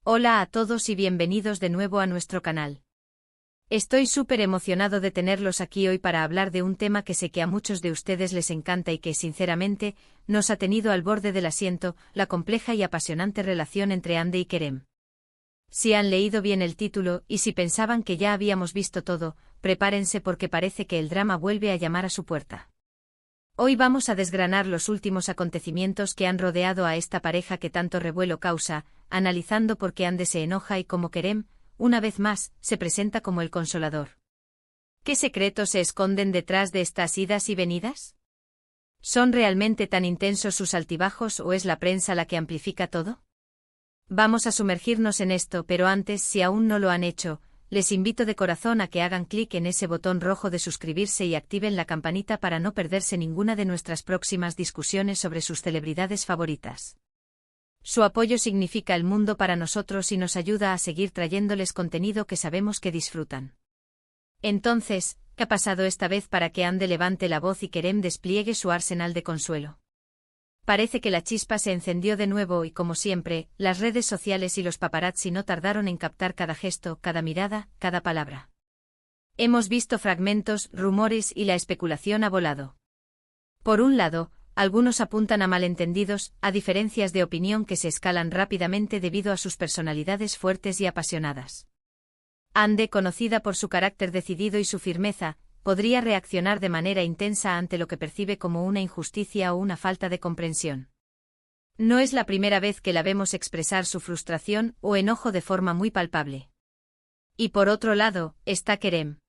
Hola a todos y bienvenidos de nuevo a nuestro canal. Estoy súper emocionado de tenerlos aquí hoy para hablar de un tema que sé que a muchos de ustedes les encanta y que, sinceramente, nos ha tenido al borde del asiento, la compleja y apasionante relación entre Hande y Kerem. Si han leído bien el título y si pensaban que ya habíamos visto todo, prepárense porque parece que el drama vuelve a llamar a su puerta. Hoy vamos a desgranar los últimos acontecimientos que han rodeado a esta pareja que tanto revuelo causa, analizando por qué Hande se enoja y cómo Kerem, una vez más, se presenta como el consolador. ¿Qué secretos se esconden detrás de estas idas y venidas? ¿Son realmente tan intensos sus altibajos o es la prensa la que amplifica todo? Vamos a sumergirnos en esto, pero antes, si aún no lo han hecho, les invito de corazón a que hagan clic en ese botón rojo de suscribirse y activen la campanita para no perderse ninguna de nuestras próximas discusiones sobre sus celebridades favoritas. Su apoyo significa el mundo para nosotros y nos ayuda a seguir trayéndoles contenido que sabemos que disfrutan. Entonces, ¿qué ha pasado esta vez para que Hande levante la voz y Kerem despliegue su arsenal de consuelo? Parece que la chispa se encendió de nuevo y, como siempre, las redes sociales y los paparazzi no tardaron en captar cada gesto, cada mirada, cada palabra. Hemos visto fragmentos, rumores y la especulación ha volado. Por un lado, algunos apuntan a malentendidos, a diferencias de opinión que se escalan rápidamente debido a sus personalidades fuertes y apasionadas. Hande, conocida por su carácter decidido y su firmeza, podría reaccionar de manera intensa ante lo que percibe como una injusticia o una falta de comprensión. No es la primera vez que la vemos expresar su frustración o enojo de forma muy palpable. Y por otro lado, está Kerem.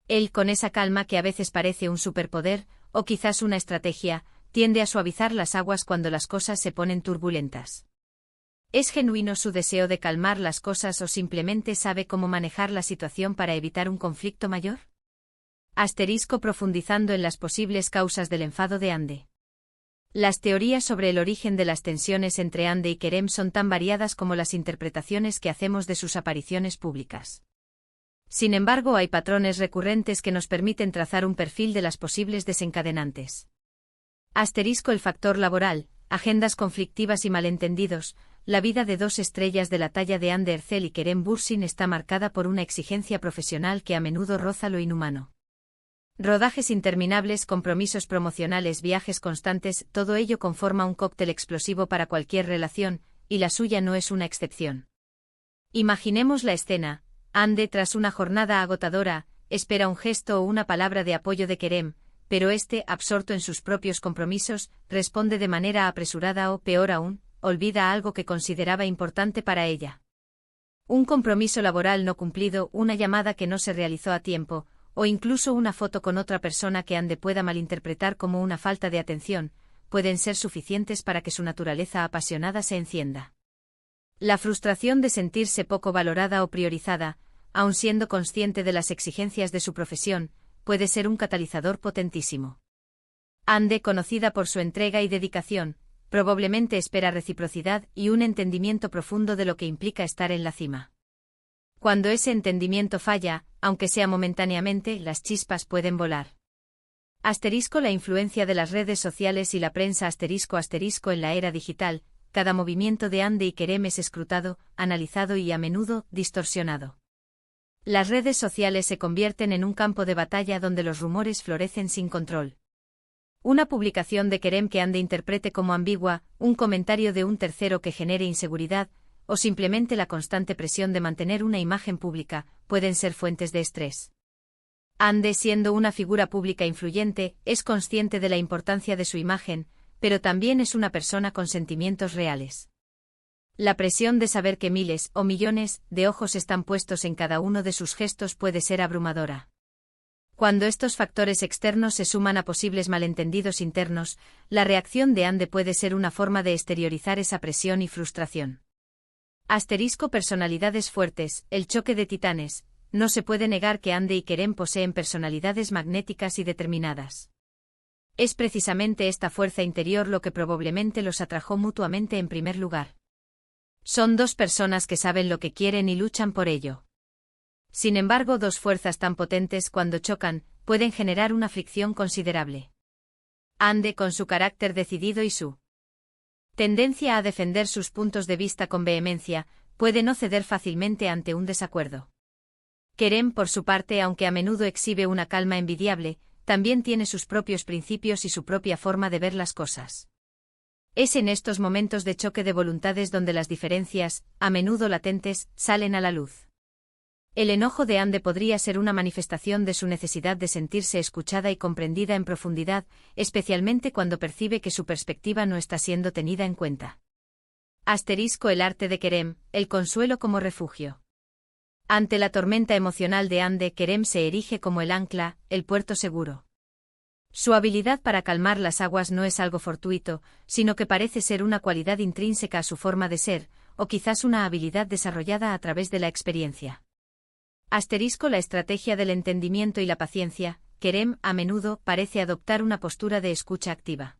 Él, con esa calma que a veces parece un superpoder, o quizás una estrategia, tiende a suavizar las aguas cuando las cosas se ponen turbulentas. ¿Es genuino su deseo de calmar las cosas o simplemente sabe cómo manejar la situación para evitar un conflicto mayor? Profundizando en las posibles causas del enfado de Hande. Las teorías sobre el origen de las tensiones entre Hande y Kerem son tan variadas como las interpretaciones que hacemos de sus apariciones públicas. Sin embargo, hay patrones recurrentes que nos permiten trazar un perfil de las posibles desencadenantes. El factor laboral, agendas conflictivas y malentendidos. La vida de dos estrellas de la talla de Hande Erçel y Kerem Bürsin está marcada por una exigencia profesional que a menudo roza lo inhumano. Rodajes interminables, compromisos promocionales, viajes constantes, todo ello conforma un cóctel explosivo para cualquier relación, y la suya no es una excepción. Imaginemos la escena. Hande, tras una jornada agotadora, espera un gesto o una palabra de apoyo de Kerem, pero este, absorto en sus propios compromisos, responde de manera apresurada o, peor aún, olvida algo que consideraba importante para ella. Un compromiso laboral no cumplido, una llamada que no se realizó a tiempo, o incluso una foto con otra persona que Hande pueda malinterpretar como una falta de atención, pueden ser suficientes para que su naturaleza apasionada se encienda. La frustración de sentirse poco valorada o priorizada, aun siendo consciente de las exigencias de su profesión, puede ser un catalizador potentísimo. Hande, conocida por su entrega y dedicación, probablemente espera reciprocidad y un entendimiento profundo de lo que implica estar en la cima. Cuando ese entendimiento falla, aunque sea momentáneamente, las chispas pueden volar. La influencia de las redes sociales y la prensa en la era digital, cada movimiento de Hande y Kerem es escrutado, analizado y a menudo distorsionado. Las redes sociales se convierten en un campo de batalla donde los rumores florecen sin control. Una publicación de Kerem que Hande interprete como ambigua, un comentario de un tercero que genere inseguridad, o simplemente la constante presión de mantener una imagen pública, pueden ser fuentes de estrés. Hande, siendo una figura pública influyente, es consciente de la importancia de su imagen, pero también es una persona con sentimientos reales. La presión de saber que miles o millones de ojos están puestos en cada uno de sus gestos puede ser abrumadora. Cuando estos factores externos se suman a posibles malentendidos internos, la reacción de Hande puede ser una forma de exteriorizar esa presión y frustración. Personalidades fuertes, el choque de titanes. No se puede negar que Hande y Kerem poseen personalidades magnéticas y determinadas. Es precisamente esta fuerza interior lo que probablemente los atrajo mutuamente en primer lugar. Son dos personas que saben lo que quieren y luchan por ello. Sin embargo, dos fuerzas tan potentes, cuando chocan, pueden generar una fricción considerable. Hande, con su carácter decidido y su tendencia a defender sus puntos de vista con vehemencia, puede no ceder fácilmente ante un desacuerdo. Kerem, por su parte, aunque a menudo exhibe una calma envidiable, también tiene sus propios principios y su propia forma de ver las cosas. Es en estos momentos de choque de voluntades donde las diferencias, a menudo latentes, salen a la luz. El enojo de Ande podría ser una manifestación de su necesidad de sentirse escuchada y comprendida en profundidad, especialmente cuando percibe que su perspectiva no está siendo tenida en cuenta. El arte de Kerem, el consuelo como refugio. Ante la tormenta emocional de Ande, Kerem se erige como el ancla, el puerto seguro. Su habilidad para calmar las aguas no es algo fortuito, sino que parece ser una cualidad intrínseca a su forma de ser, o quizás una habilidad desarrollada a través de la experiencia. La estrategia del entendimiento y la paciencia. Kerem, a menudo, parece adoptar una postura de escucha activa.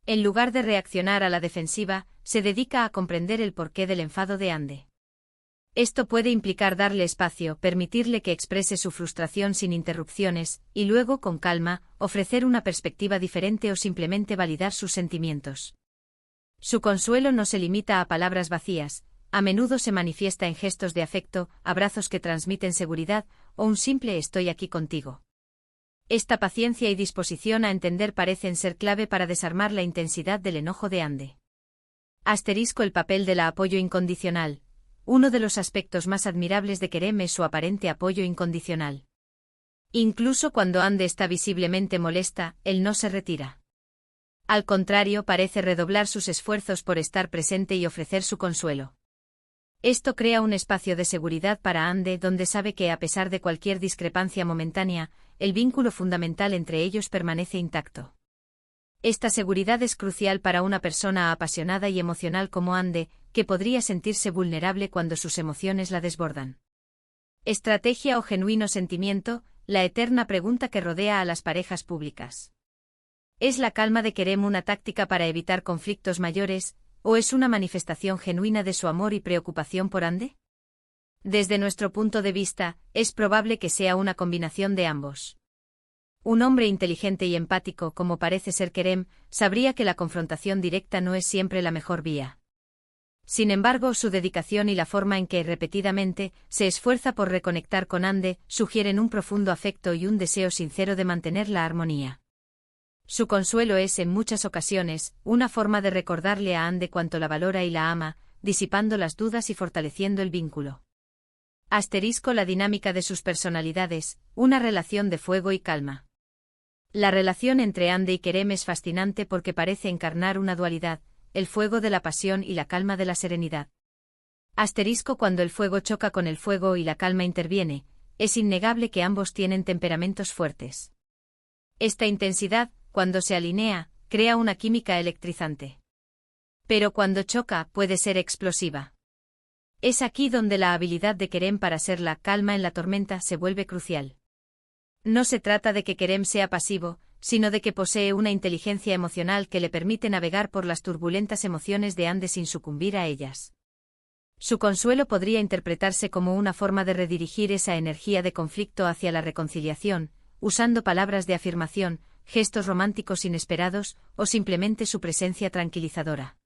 En lugar de reaccionar a la defensiva, se dedica a comprender el porqué del enfado de Ande. Esto puede implicar darle espacio, permitirle que exprese su frustración sin interrupciones, y luego, con calma, ofrecer una perspectiva diferente o simplemente validar sus sentimientos. Su consuelo no se limita a palabras vacías, a menudo se manifiesta en gestos de afecto, abrazos que transmiten seguridad, o un simple «estoy aquí contigo». Esta paciencia y disposición a entender parecen ser clave para desarmar la intensidad del enojo de Ande. El papel del apoyo incondicional. Uno de los aspectos más admirables de Kerem es su aparente apoyo incondicional. Incluso cuando Ande está visiblemente molesta, él no se retira. Al contrario, parece redoblar sus esfuerzos por estar presente y ofrecer su consuelo. Esto crea un espacio de seguridad para Ande donde sabe que, a pesar de cualquier discrepancia momentánea, el vínculo fundamental entre ellos permanece intacto. Esta seguridad es crucial para una persona apasionada y emocional como Ande, que podría sentirse vulnerable cuando sus emociones la desbordan. Estrategia o genuino sentimiento, la eterna pregunta que rodea a las parejas públicas. ¿Es la calma de Kerem una táctica para evitar conflictos mayores, o es una manifestación genuina de su amor y preocupación por Ande? Desde nuestro punto de vista, es probable que sea una combinación de ambos. Un hombre inteligente y empático como parece ser Kerem, sabría que la confrontación directa no es siempre la mejor vía. Sin embargo, su dedicación y la forma en que repetidamente se esfuerza por reconectar con Ande sugieren un profundo afecto y un deseo sincero de mantener la armonía. Su consuelo es, en muchas ocasiones, una forma de recordarle a Ande cuánto la valora y la ama, disipando las dudas y fortaleciendo el vínculo. La dinámica de sus personalidades, una relación de fuego y calma. La relación entre Ande y Kerem es fascinante porque parece encarnar una dualidad, el fuego de la pasión y la calma de la serenidad. Cuando el fuego choca con el fuego y la calma interviene, es innegable que ambos tienen temperamentos fuertes. Esta intensidad, cuando se alinea, crea una química electrizante. Pero cuando choca, puede ser explosiva. Es aquí donde la habilidad de Kerem para ser la calma en la tormenta se vuelve crucial. No se trata de que Kerem sea pasivo, sino de que posee una inteligencia emocional que le permite navegar por las turbulentas emociones de Ande sin sucumbir a ellas. Su consuelo podría interpretarse como una forma de redirigir esa energía de conflicto hacia la reconciliación, usando palabras de afirmación, gestos románticos inesperados, o simplemente su presencia tranquilizadora.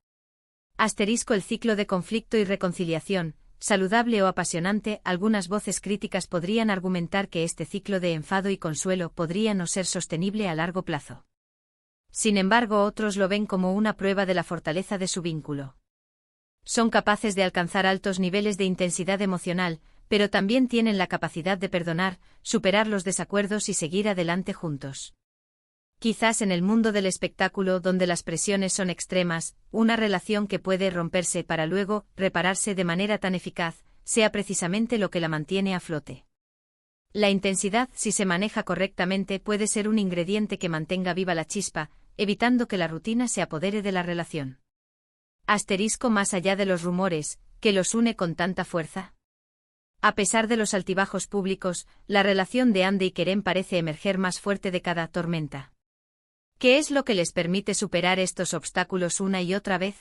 El ciclo de conflicto y reconciliación, saludable o apasionante. Algunas voces críticas podrían argumentar que este ciclo de enfado y consuelo podría no ser sostenible a largo plazo. Sin embargo, otros lo ven como una prueba de la fortaleza de su vínculo. Son capaces de alcanzar altos niveles de intensidad emocional, pero también tienen la capacidad de perdonar, superar los desacuerdos y seguir adelante juntos. Quizás en el mundo del espectáculo, donde las presiones son extremas, una relación que puede romperse para luego repararse de manera tan eficaz, sea precisamente lo que la mantiene a flote. La intensidad, si se maneja correctamente, puede ser un ingrediente que mantenga viva la chispa, evitando que la rutina se apodere de la relación. Más allá de los rumores, ¿qué los une con tanta fuerza? A pesar de los altibajos públicos, la relación de Ande y Kerem parece emerger más fuerte de cada tormenta. ¿Qué es lo que les permite superar estos obstáculos una y otra vez?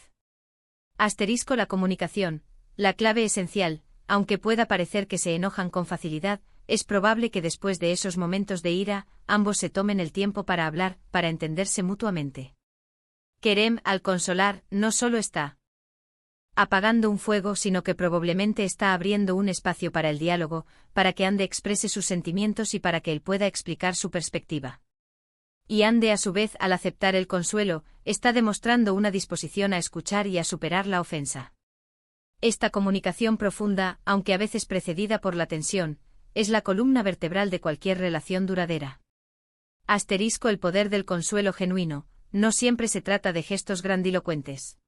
La comunicación, la clave esencial. Aunque pueda parecer que se enojan con facilidad, es probable que después de esos momentos de ira, ambos se tomen el tiempo para hablar, para entenderse mutuamente. Kerem, al consolar, no solo está apagando un fuego, sino que probablemente está abriendo un espacio para el diálogo, para que Ande exprese sus sentimientos y para que él pueda explicar su perspectiva. Y Ande, a su vez, al aceptar el consuelo, está demostrando una disposición a escuchar y a superar la ofensa. Esta comunicación profunda, aunque a veces precedida por la tensión, es la columna vertebral de cualquier relación duradera. Asterisco: el poder del consuelo genuino. No siempre se trata de gestos grandilocuentes.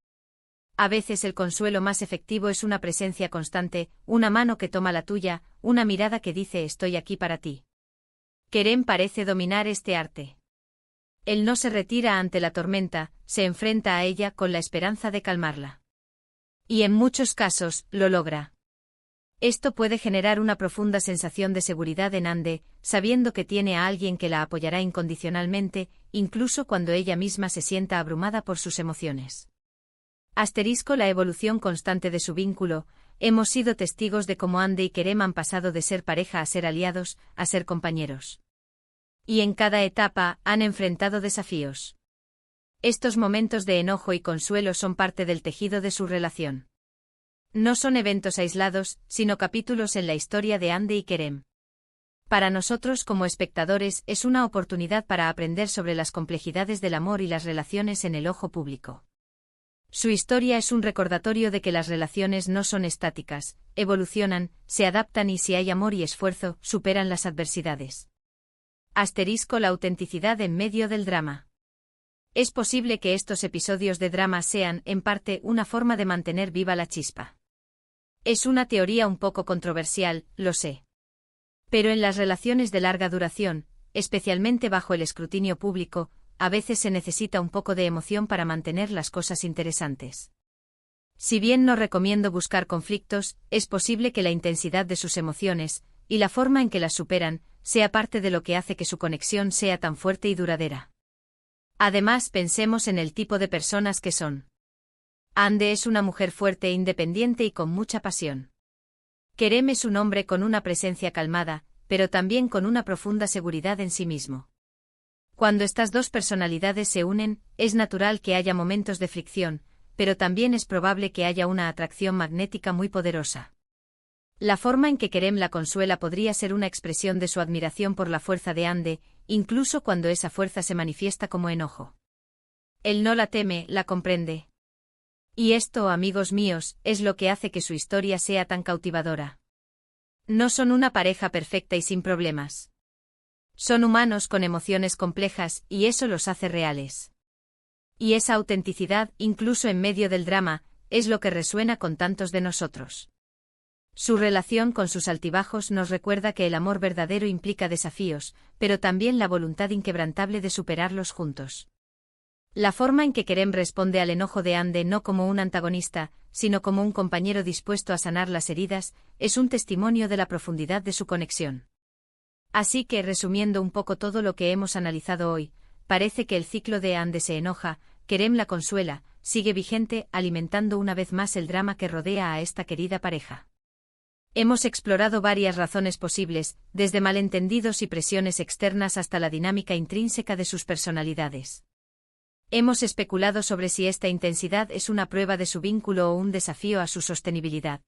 A veces el consuelo más efectivo es una presencia constante, una mano que toma la tuya, una mirada que dice estoy aquí para ti. Kerem parece dominar este arte. Él no se retira ante la tormenta, se enfrenta a ella con la esperanza de calmarla. Y en muchos casos, lo logra. Esto puede generar una profunda sensación de seguridad en Ande, sabiendo que tiene a alguien que la apoyará incondicionalmente, incluso cuando ella misma se sienta abrumada por sus emociones. Asterisco: la evolución constante de su vínculo. Hemos sido testigos de cómo Ande y Kerem han pasado de ser pareja a ser aliados, a ser compañeros. Y en cada etapa, han enfrentado desafíos. Estos momentos de enojo y consuelo son parte del tejido de su relación. No son eventos aislados, sino capítulos en la historia de Ande y Kerem. Para nosotros como espectadores es una oportunidad para aprender sobre las complejidades del amor y las relaciones en el ojo público. Su historia es un recordatorio de que las relaciones no son estáticas, evolucionan, se adaptan y si hay amor y esfuerzo, superan las adversidades. Asterisco: la autenticidad en medio del drama. Es posible que estos episodios de drama sean, en parte, una forma de mantener viva la chispa. Es una teoría un poco controversial, lo sé. Pero en las relaciones de larga duración, especialmente bajo el escrutinio público, a veces se necesita un poco de emoción para mantener las cosas interesantes. Si bien no recomiendo buscar conflictos, es posible que la intensidad de sus emociones, y la forma en que las superan, sea parte de lo que hace que su conexión sea tan fuerte y duradera. Además, pensemos en el tipo de personas que son. Ande es una mujer fuerte, independiente y con mucha pasión. Kerem es un hombre con una presencia calmada, pero también con una profunda seguridad en sí mismo. Cuando estas dos personalidades se unen, es natural que haya momentos de fricción, pero también es probable que haya una atracción magnética muy poderosa. La forma en que Kerem la consuela podría ser una expresión de su admiración por la fuerza de Ande, incluso cuando esa fuerza se manifiesta como enojo. Él no la teme, la comprende. Y esto, amigos míos, es lo que hace que su historia sea tan cautivadora. No son una pareja perfecta y sin problemas. Son humanos con emociones complejas, y eso los hace reales. Y esa autenticidad, incluso en medio del drama, es lo que resuena con tantos de nosotros. Su relación con sus altibajos nos recuerda que el amor verdadero implica desafíos, pero también la voluntad inquebrantable de superarlos juntos. La forma en que Kerem responde al enojo de Ande no como un antagonista, sino como un compañero dispuesto a sanar las heridas, es un testimonio de la profundidad de su conexión. Así que, resumiendo un poco todo lo que hemos analizado hoy, parece que el ciclo de Ande se enoja, Kerem la consuela, sigue vigente, alimentando una vez más el drama que rodea a esta querida pareja. Hemos explorado varias razones posibles, desde malentendidos y presiones externas hasta la dinámica intrínseca de sus personalidades. Hemos especulado sobre si esta intensidad es una prueba de su vínculo o un desafío a su sostenibilidad.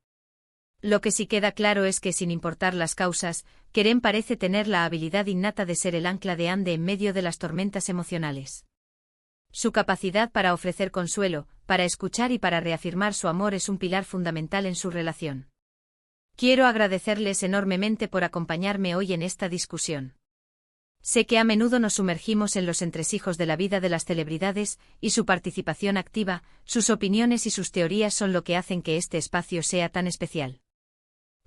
Lo que sí queda claro es que, sin importar las causas, Kerem parece tener la habilidad innata de ser el ancla de Ande en medio de las tormentas emocionales. Su capacidad para ofrecer consuelo, para escuchar y para reafirmar su amor es un pilar fundamental en su relación. Quiero agradecerles enormemente por acompañarme hoy en esta discusión. Sé que a menudo nos sumergimos en los entresijos de la vida de las celebridades, y su participación activa, sus opiniones y sus teorías son lo que hacen que este espacio sea tan especial.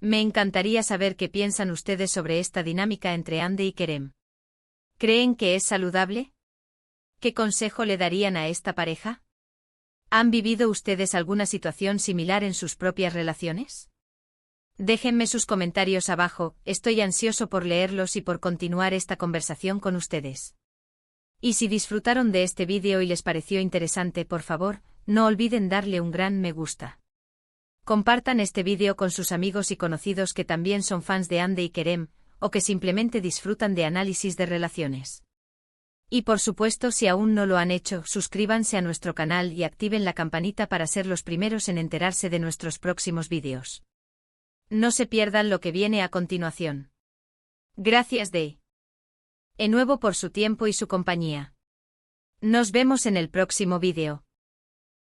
Me encantaría saber qué piensan ustedes sobre esta dinámica entre Ande y Kerem. ¿Creen que es saludable? ¿Qué consejo le darían a esta pareja? ¿Han vivido ustedes alguna situación similar en sus propias relaciones? Déjenme sus comentarios abajo, estoy ansioso por leerlos y por continuar esta conversación con ustedes. Y si disfrutaron de este vídeo y les pareció interesante, por favor, no olviden darle un gran me gusta. Compartan este vídeo con sus amigos y conocidos que también son fans de Ande y Kerem, o que simplemente disfrutan de análisis de relaciones. Y por supuesto, si aún no lo han hecho, suscríbanse a nuestro canal y activen la campanita para ser los primeros en enterarse de nuestros próximos vídeos. No se pierdan lo que viene a continuación. Gracias de nuevo por su tiempo y su compañía. Nos vemos en el próximo vídeo.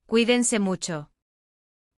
Cuídense mucho.